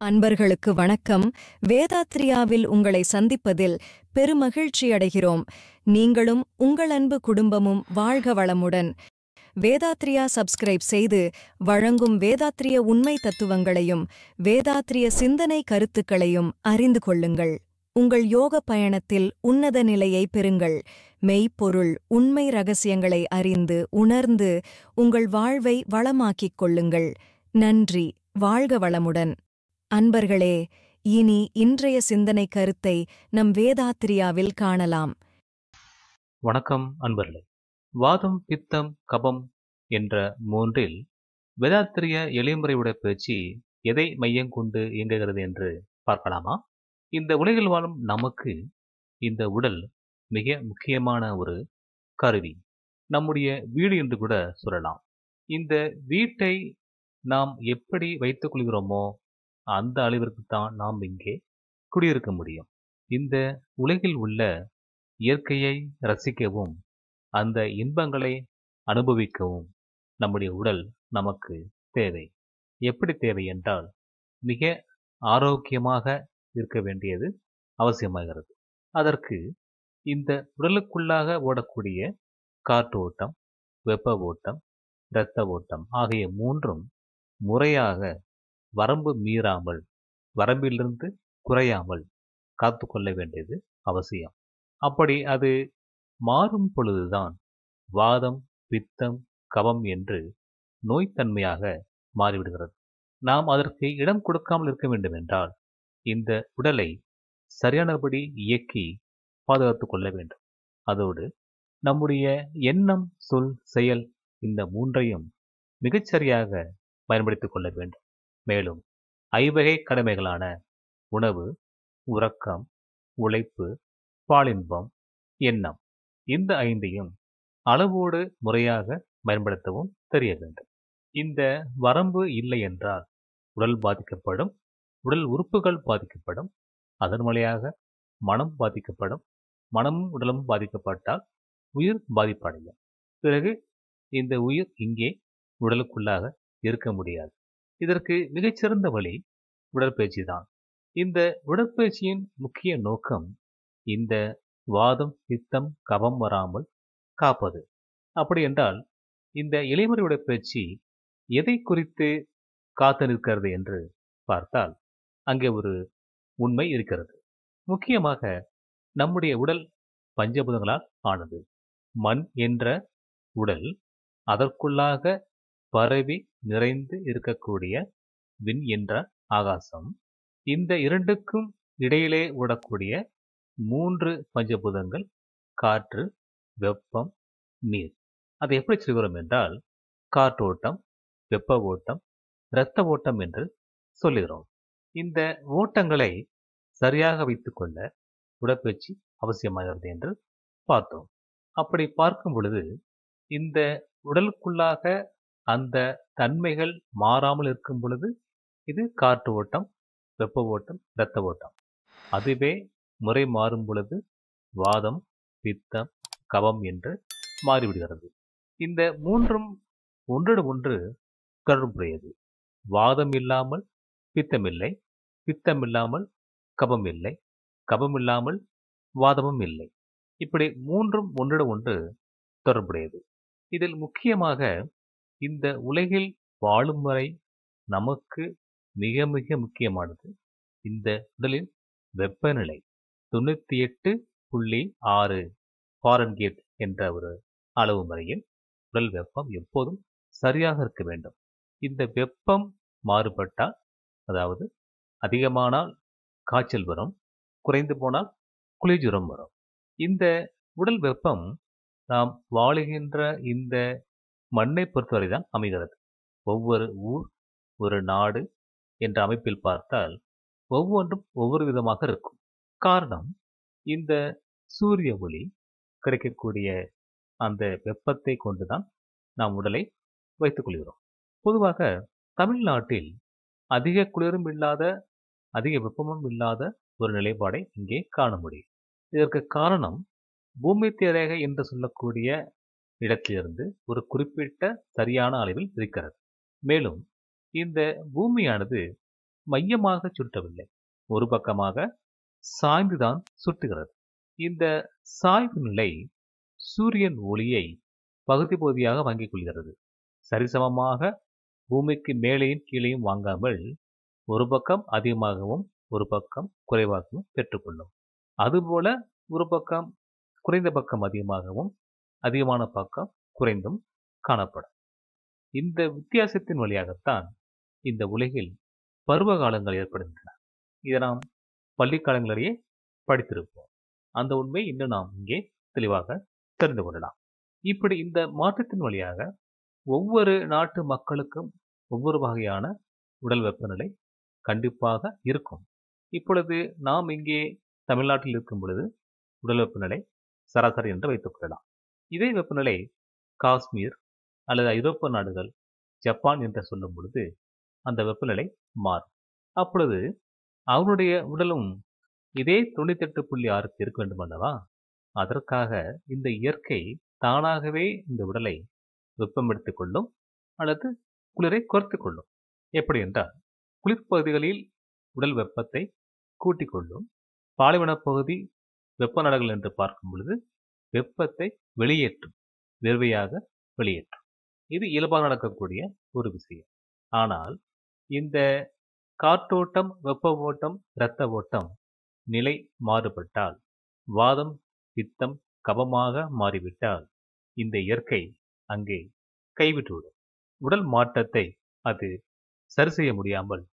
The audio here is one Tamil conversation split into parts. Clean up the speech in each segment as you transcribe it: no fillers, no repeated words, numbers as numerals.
அன்பர்களுக்கு வணக்கம். வேதாத்ரியாவில் உங்களை சந்திப்பதில் பெருமகிழ்ச்சி அடைகிறோம். நீங்களும் உங்கள் அன்பு குடும்பமும் வாழ்க வளமுடன். வேதாத்ரியா சப்ஸ்கிரைப் செய்து வழங்கும் வேதாத்ரிய உண்மை தத்துவங்களையும் வேதாத்ரிய சிந்தனை கருத்துக்களையும் அறிந்து கொள்ளுங்கள். உங்கள் யோக பயணத்தில் உன்னத நிலையை பெறுங்கள். மெய்ப்பொருள் உண்மை ரகசியங்களை அறிந்து உணர்ந்து உங்கள் வாழ்வை வளமாக்கிக் கொள்ளுங்கள். நன்றி. வாழ்க வளமுடன். அன்பர்களே, இனி இன்றைய சிந்தனை கருத்தை நம் வேதாத்ரியாவில் காணலாம். வணக்கம் அன்பர்களே. வாதம், பித்தம், கபம் என்ற மூன்றில் வேதாத்திரிய எளிமுறையுடைய பேச்சு எதை மையம் கொண்டு இயங்குகிறது என்று பார்க்கலாமா? இந்த உலகில் வாழும் நமக்கு இந்த உடல் மிக முக்கியமான ஒரு கருவி, நம்முடைய வீடு என்று கூட சொல்லலாம். இந்த வீட்டை நாம் எப்படி வைத்துக் கொள்கிறோமோ அந்த அளவிற்கு தான் நாம் இங்கே குடியிருக்க முடியும். இந்த உலகில் உள்ள இயற்கையை ரசிக்கவும் அந்த இன்பங்களை அனுபவிக்கவும் நம்முடைய உடல் நமக்கு தேவை. எப்படி தேவை என்றால், மிக ஆரோக்கியமாக இருக்க வேண்டியது அவசியமாகிறது. அதற்கு இந்த உடலுக்குள்ளாக ஓடக்கூடிய காற்று ஓட்டம், வெப்ப ஓட்டம், இரத்த ஓட்டம் ஆகிய மூன்றும் முறையாக வரம்பு மீறாமல், வரம்பிலிருந்து குறையாமல் காத்து கொள்ள வேண்டியது அவசியம். அப்படி அது மாறும் பொழுதுதான் வாதம், பித்தம், கபம் என்று நோய்த்தன்மையாக மாறிவிடுகிறது. நாம் அதற்கு இடம் கொடுக்காமல் இருக்க வேண்டும் என்றால் இந்த உடலை சரியானபடி இயக்கி பாதுகாத்துக் கொள்ள வேண்டும். அதோடு நம்முடைய எண்ணம், சொல், செயல் இந்த மூன்றையும் மிகச்சரியாக பயன்படுத்திக் கொள்ள வேண்டும். மேலும் ஐவகை கடமைகளான உணவு, உறக்கம், உழைப்பு, பாலின்பம், எண்ணம் இந்த ஐந்தையும் அளவோடு முறையாக பயன்படுத்தவும் தெரிய வேண்டும். இந்த வரம்பு இல்லை என்றால் உடல் பாதிக்கப்படும், உடல் உறுப்புகள் பாதிக்கப்படும், அதன் வழியாக மனம் பாதிக்கப்படும். மனமும் உடலும் பாதிக்கப்பட்டால் உயிர் பாதிப்படையும். பிறகு இந்த உயிர் இங்கே உடலுக்குள்ளாக இருக்க முடியாது. இதற்கு மிகச்சிறந்த வழி உடற்பயிற்சி தான். இந்த உடற்பயிற்சியின் முக்கிய நோக்கம் இந்த வாதம், பித்தம், கபம் வராமல் காப்பது. அப்படி என்றால் இந்த எளிமுறை உடற்பயிற்சி எதை குறித்து காத்து நிற்கிறது என்று பார்த்தால் அங்கே ஒரு உண்மை இருக்கிறது. முக்கியமாக நம்முடைய உடல் பஞ்சபூதங்களால் ஆனது. மண் என்ற உடல், அதற்குள்ளாக பரவி நிறைந்து இருக்கக்கூடிய விண் என்ற ஆகாசம், இந்த இரண்டுக்கும் இடையிலே ஓடக்கூடிய மூன்று பஞ்சபூதங்கள் காற்று, வெப்பம், நீர். அதை எப்படி சொல்கிறோம் என்றால் காற்றோட்டம், வெப்ப ஓட்டம், இரத்த ஓட்டம் என்று சொல்லுகிறோம். இந்த ஓட்டங்களை சரியாக வைத்துக்கொள்ள உடற்பயிற்சி அவசியமாகிறது என்று பார்த்தோம். அப்படி பார்க்கும் பொழுது இந்த உடலுக்குள்ளாக அந்த தன்மைகள் மாறாமல் இருக்கும் பொழுது இது காற்று ஓட்டம், வெப்ப ஓட்டம், இரத்த ஓட்டம். அதுவே முறை மாறும் பொழுது வாதம், பித்தம், கபம் என்று மாறிவிடுகிறது. இந்த மூன்றும் ஒன்றோடு ஒன்று தொடர்புடையது. வாதம் இல்லாமல் பித்தம் இல்லை, பித்தம் இல்லாமல் கபம் இல்லை, கபம் இல்லாமல் வாதமும் இல்லை. இப்படி மூன்றும் ஒன்றோடு ஒன்று தொடர்புடையது. இதில் முக்கியமாக இந்த உலகில் வாழும் வரை நமக்கு மிக மிக முக்கியமானது இந்த உடலின் வெப்பநிலை 98.6 ஃபாரன்ஹீட் என்ற ஒரு அளவு முறையில் உடல் வெப்பம் எப்போதும் சரியாக இருக்க வேண்டும். இந்த வெப்பம் மாறுபட்டால், அதாவது அதிகமானால் காய்ச்சல் வரும், குறைந்து போனால் குளிர்ஜுரம் வரும். இந்த உடல் வெப்பம் நாம் வாழுகின்ற இந்த மண்ணை பொறுத்தவரை தான் அமைகிறது. ஒவ்வொரு ஊர், ஒரு நாடு என்ற அமைப்பில் பார்த்தால் ஒவ்வொன்றும் ஒவ்வொரு விதமாக இருக்கும். காரணம், இந்த சூரிய ஒளி கிடைக்கக்கூடிய அந்த வெப்பத்தை கொண்டுதான் நாம் உடலை வைத்துக் கொள்கிறோம். பொதுவாக தமிழ்நாட்டில் அதிக குளிரும் இல்லாத, அதிக வெப்பமும் இல்லாத ஒரு நிலைப்பாடை இங்கே காண முடியும். இதற்கு காரணம், பூமி ரேகை என்று சொல்லக்கூடிய இடத்திலிருந்து ஒரு குறிப்பிட்ட சரியான அளவில் இருக்கிறது. மேலும் இந்த பூமியானது மையமாக சுட்டவில்லை, ஒரு பக்கமாக சாய்ந்துதான் சுட்டுகிறது. இந்த சாய்வு நிலை சூரியன் ஒளியை பகுதி பகுதியாக வாங்கிக் கொள்கிறது. சரிசமமாக பூமிக்கு மேலேயும் கீழேயும் வாங்காமல் ஒரு பக்கம் அதிகமாகவும் ஒரு பக்கம் குறைவாகவும் பெற்றுக்கொள்ளும். அதுபோல ஒரு பக்கம் குறைந்த பக்கம் அதிகமாகவும் அதிகமான பக்கம் குறைந்தும் காணப்படும். இந்த வித்தியாசத்தின் வழியாகத்தான் இந்த உலகில் பருவ காலங்கள் ஏற்படுகின்றன. இதை நாம் பள்ளி காலங்களிலேயே படித்திருப்போம். அந்த உண்மை இன்னும் நாம் இங்கே தெளிவாக தெரிந்து கொள்ளலாம். இப்படி இந்த மாற்றத்தின் வழியாக ஒவ்வொரு நாட்டு மக்களுக்கும் ஒவ்வொரு வகையான உடல் வெப்பநிலை கண்டிப்பாக இருக்கும். இப்பொழுது நாம் இங்கே தமிழ்நாட்டில் இருக்கும் பொழுது உடல் வெப்பநிலை சராசரி என்று வைத்துக் கொள்ளலாம். இதே வெப்பநிலை காஷ்மீர் அல்லது ஐரோப்பிய நாடுகள், ஜப்பான் என்று சொல்லும் பொழுது அந்த வெப்பநிலை மாறும். அப்பொழுது அவனுடைய உடலும் இதே 98.6 இருக்க வேண்டும் அல்லவா? அதற்காக இந்த இயற்கை தானாகவே இந்த உடலை வெப்பமெடுத்துக் கொள்ளும் அல்லது குளிரை குறைத்துக் கொள்ளும். எப்படி என்றால், குளிர்பகுதிகளில் உடல் வெப்பத்தை கூட்டிக் கொள்ளும். பாலைவன பகுதி வெப்ப நாடுகள் என்று பார்க்கும் பொழுது வெப்பத்தை வெளியேற்றும், வேர்வையாக வெளியேற்றும். இது இயல்பாக நடக்கக்கூடிய ஒரு விஷயம். ஆனால் இந்த காற்றோட்டம், வெப்ப ஓட்டம், இரத்த ஓட்டம் நிலை மாறுபட்டால், வாதம் பித்தம் கபமாக மாறிவிட்டால் இந்த இயற்கை அங்கே கைவிட்டுவிடும். உடல் மாற்றத்தை அது சரி செய்ய முடியாமல்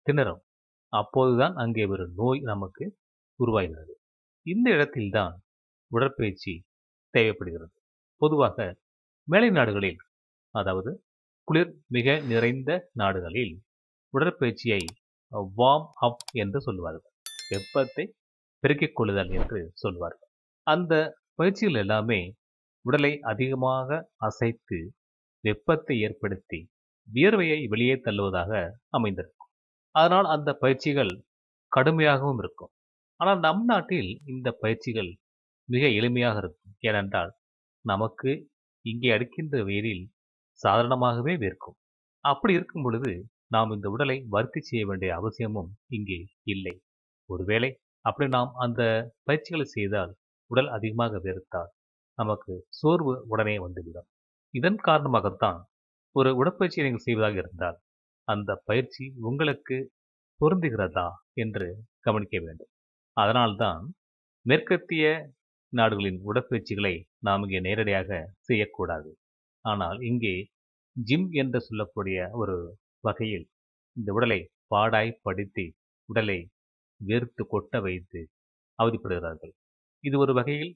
திணறும். அப்போதுதான் அங்கே ஒரு நோய் நமக்கு உருவாகிறது. இந்த இடத்தில்தான் உடற்பயிற்சி தேவைப்படுகிறது. பொதுவாக மேலை நாடுகளில், அதாவது குளிர் மிக நிறைந்த நாடுகளில் உடற்பயிற்சியை வார்ம் அப் என்று சொல்வார்கள். வெப்பத்தை பெருக்கிக் கொள்ளுதல் என்று சொல்வார்கள். அந்த பயிற்சிகள் எல்லாமே உடலை அதிகமாக அசைத்து வெப்பத்தை ஏற்படுத்தி வியர்வையை வெளியே தள்ளுவதாக அமைந்திருக்கும். அதனால் அந்த பயிற்சிகள் கடுமையாகவும் இருக்கும். ஆனால் நம் நாட்டில் இந்த பயிற்சிகள் மிக எளிமையாக இருக்கும். ஏனென்றால் நமக்கு இங்கே அடிக்கின்ற வெயிலில் சாதாரணமாகவே வேர்க்கும். அப்படி இருக்கும் பொழுது நாம் இந்த உடலை வருத்தி செய்ய வேண்டிய அவசியமும் இங்கே இல்லை. ஒருவேளை அப்படி நாம் அந்த பயிற்சிகளை செய்தால், உடல் அதிகமாக வேர்த்தால் நமக்கு சோர்வு உடனே வந்துவிடும். இதன் காரணமாகத்தான் ஒரு உடற்பயிற்சியை நீங்கள் செய்வதாக இருந்தால் அந்த பயிற்சி உங்களுக்கு பொருந்துகிறதா என்று கவனிக்க வேண்டும். அதனால்தான் மேற்கத்திய நாடுகளின் உடற்பயிற்சிகளை நாம் இங்கே நேரடியாக செய்யக்கூடாது. ஆனால் இங்கே ஜிம் என்று சொல்லக்கூடிய ஒரு வகையில் இந்த உடலை பாடாய் படுத்தி உடலை வேர்த்து கொட்ட வைத்து அவதிப்படுகிறார்கள். இது ஒரு வகையில்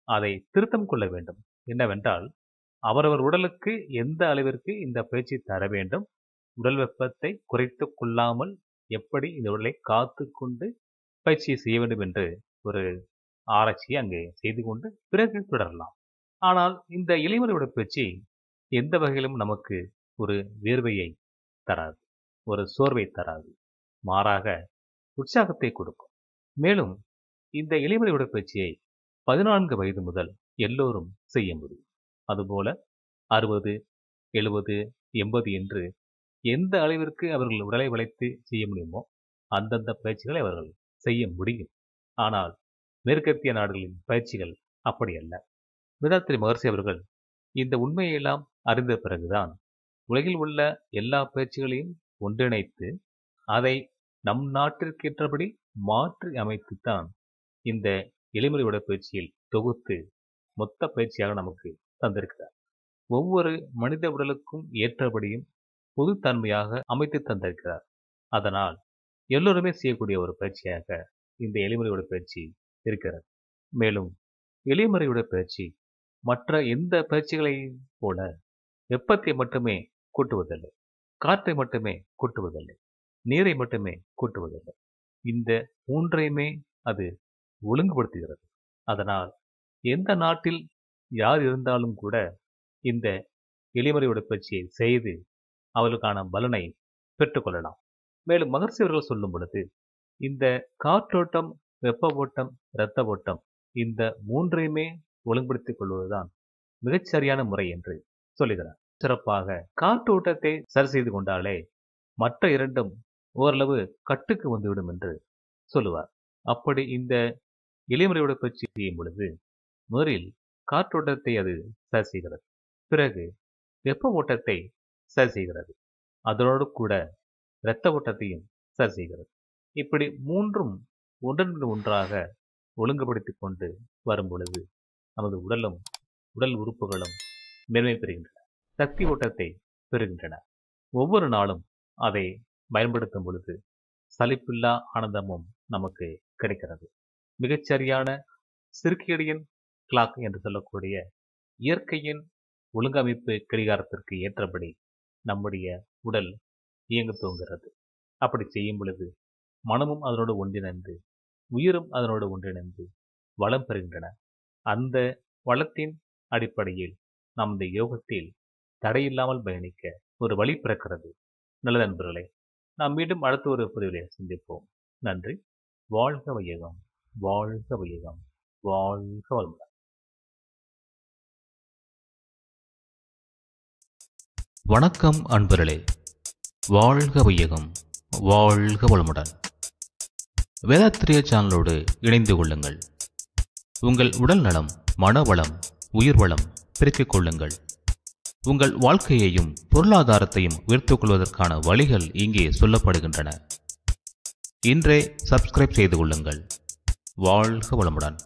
அதை திருத்தம் கொள்ள வேண்டும். என்னவென்றால், அவரவர் உடலுக்கு எந்த அளவிற்கு இந்த பயிற்சி தர வேண்டும், உடல் வெப்பத்தை குறைத்து கொள்ளாமல் எப்படி இந்த உடலை காத்து கொண்டு பயிற்சியை செய்ய வேண்டும் என்று ஒரு ஆராய்ச்சியை அங்கே செய்து கொண்டு பிறகு தொடரலாம். ஆனால் இந்த இலைமுறை உடற்பயிற்சி எந்த வகையிலும் நமக்கு ஒரு வேர்வையை தராது, ஒரு சோர்வை தராது. மாறாக உற்சாகத்தை கொடுக்கும். மேலும் இந்த இலைமுறை உடற்பயிற்சியை 14 வயது முதல் எல்லோரும் செய்ய முடியும். அதுபோல 60, 70, 80 என்று எந்த அளவிற்கு அவர்கள் உடலை வளைத்து செய்ய முடியுமோ அந்தந்த பயிற்சிகளை அவர்கள் செய்ய முடியும். ஆனால் மேற்கத்திய நாடுகளின் பயிற்சிகள் அப்படி அல்ல. வேதாத்ரி மகர்ஷி அவர்கள் இந்த உண்மையெல்லாம் அறிந்த பிறகுதான் உலகில் உள்ள எல்லா பயிற்சிகளையும் ஒன்றிணைத்து அதை நம் நாட்டிற்கேற்றபடி மாற்றி அமைத்துத்தான் இந்த எளிமுறை உடற்பயிற்சியில் தொகுத்து மொத்த பயிற்சியாக நமக்கு தந்திருக்கிறார். ஒவ்வொரு மனித உடலுக்கும் ஏற்றபடியும் பொதுத்தன்மையாக அமைத்து தந்திருக்கிறார். அதனால் எல்லோருமே செய்யக்கூடிய ஒரு பயிற்சியாக இந்த எளிமுறை உடற்பயிற்சி இருக்கிறது. மேலும் எளிமுறை உடற்பயிற்சி மற்ற எந்த பயிற்சிகளையும் போல வெப்பத்தை மட்டுமே கூட்டுவதில்லை, காற்றை மட்டுமே கூட்டுவதில்லை, நீரை மட்டுமே கூட்டுவதில்லை. இந்த மூன்றையுமே அது ஒழுங்குபடுத்துகிறது. அதனால் எந்த நாட்டில் யார் இருந்தாலும் கூட இந்த எளிமுறை உடற்பயிற்சியை செய்து அவர்களுக்கான பலனை பெற்றுக்கொள்ளலாம். மேலும் மகர்ஷி அவர்கள் சொல்லும் பொழுது இந்த காற்றோட்டம், வெப்ப ஓட்டம், இரத்த ஓட்டம் இந்த மூன்றையுமே ஒழுங்குபடுத்திக் கொள்வதுதான் மிகச்சரியான முறை என்று சொல்லுகிறார். சிறப்பாக காற்றோட்டத்தை சரி செய்து கொண்டாலே மற்ற இரண்டும் ஓரளவு கட்டுக்கு வந்துவிடும் என்று சொல்லுவார். அப்படி இந்த எளிமுறை உடற்பயிற்சி செய்யும் பொழுது முதலில் காற்றோட்டத்தை அது சரி செய்கிறது. பிறகு வெப்ப ஓட்டத்தை சரி செய்கிறது. அதனோடு கூட இரத்த ஓட்டத்தையும் சரி செய்கிறது. இப்படி மூன்றும் ஒன்றன் ஒன்றாக ஒழுங்குபடுத்திக் கொண்டு வரும் பொழுது நமது உடல் உறுப்புகளும் மேன்மை பெறுகின்றன. சக்தி ஓட்டத்தை பெறுகின்றன. ஒவ்வொரு நாளும் அதை பயன்படுத்தும் பொழுது சலிப்பில்லா ஆனந்தமும் நமக்கு கிடைக்கிறது. மிகச்சரியான சிர்கேடியன் கிளாக் என்று சொல்லக்கூடிய இயற்கையின் ஒழுங்கமைப்பு கடிகாரத்திற்கு ஏற்றபடி நம்முடைய உடல் இயங்க துவங்குகிறது. அப்படி செய்யும் பொழுது மனமும் அதனோடு ஒன்றிணைந்து உயிரும் அதனோடு ஒன்றிணைந்து வளம் பெறுகின்றன. அந்த வளத்தின் அடிப்படையில் நாம் இந்த யோகத்தில் தடையில்லாமல் பயணிக்க ஒரு வழி பிறக்கிறது. நல்ல நண்பர்களே, நாம் மீண்டும் அடுத்த ஒரு பதிவிலே சந்திப்போம். நன்றி. வாழ்க வையகம், வாழ்க வையகம், வாழ்க வளமுடன். வணக்கம் அன்பர்களே, வாழ்க வையகம், வாழ்க வளமுடன். வேதாத்திரிய சேனலோடு இணைந்து கொள்ளுங்கள். உங்கள் உடல் நலம், மனவளம், உயிர் வளம் பெருக்கிக் கொள்ளுங்கள். உங்கள் வாழ்க்கையையும் பொருளாதாரத்தையும் உயர்த்திக் கொள்வதற்கான வழிகள் இங்கே சொல்லப்படுகின்றன. இன்றே சப்ஸ்கிரைப் செய்து கொள்ளுங்கள். வாழ்க வளமுடன்.